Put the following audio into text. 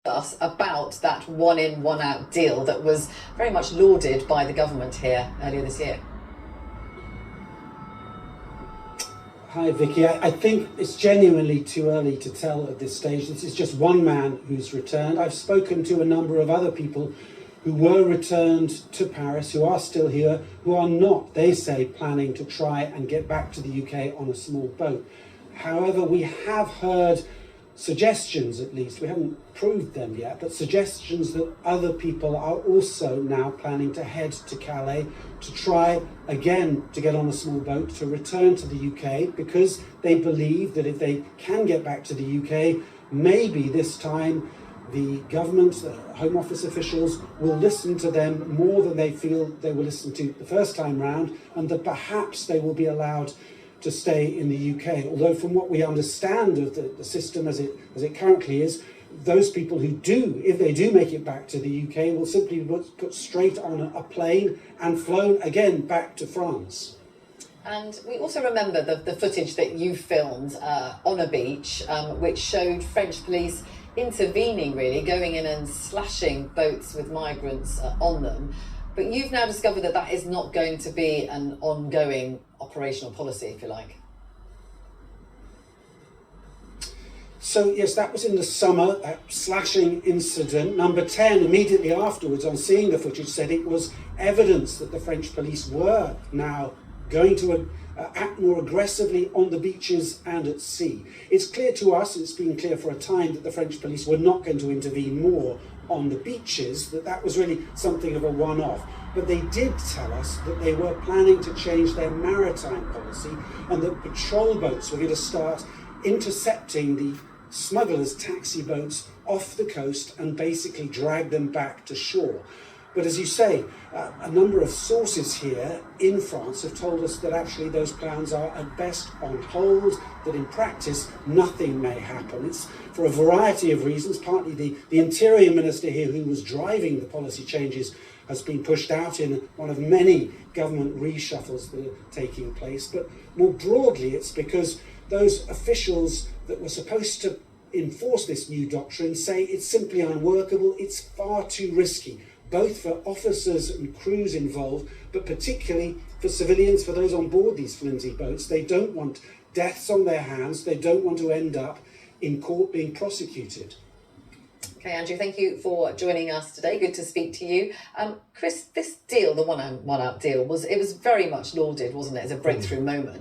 us about that one in, one out deal that was very much lauded by the government here earlier this year. Hi Vicky, I think it's genuinely too early to tell at this stage. This is just one man who's returned. I've spoken to a number of other people who were returned to Paris, who are still here, who are not, they say, planning to try and get back to the UK on a small boat. However, we have heard suggestions, at least, we haven't proved them yet, but suggestions that other people are also now planning to head to Calais to try again to get on a small boat to return to the UK, because they believe that if they can get back to the UK, maybe this time the government, the Home Office officials will listen to them more than they feel they were listened to the first time round, and that perhaps they will be allowed to stay in the UK. Although from what we understand of the system as it currently is, those people who do, if they do make it back to the UK, will simply be put straight on a plane and flown again back to France. And we also remember the footage that you filmed on a beach, which showed French police intervening, really, going in and slashing boats with migrants on them. But you've now discovered that that is not going to be an ongoing operational policy, if you like. So yes, that was in the summer, that slashing incident. Number 10, immediately afterwards, on seeing the footage, said it was evidence that the French police were now going to act more aggressively on the beaches and at sea. It's clear to us, it's been clear for a time, that the French police were not going to intervene more on the beaches, that was really something of a one-off. But they did tell us that they were planning to change their maritime policy and that patrol boats were going to start intercepting the smugglers' taxi boats off the coast and basically drag them back to shore. But as you say, a number of sources here in France have told us that actually those plans are at best on hold, that in practice nothing may happen. It's for a variety of reasons. Partly the Interior Minister here, who was driving the policy changes, has been pushed out in one of many government reshuffles that are taking place. But more broadly, it's because those officials that were supposed to enforce this new doctrine say it's simply unworkable, it's far too risky, both for officers and crews involved, but particularly for civilians, for those on board these flimsy boats. They don't want deaths on their hands. They don't want to end up in court being prosecuted. Okay, Andrew, thank you for joining us today. Good to speak to you. Chris, this deal, the one out deal, was very much lauded, wasn't it, as a breakthrough moment.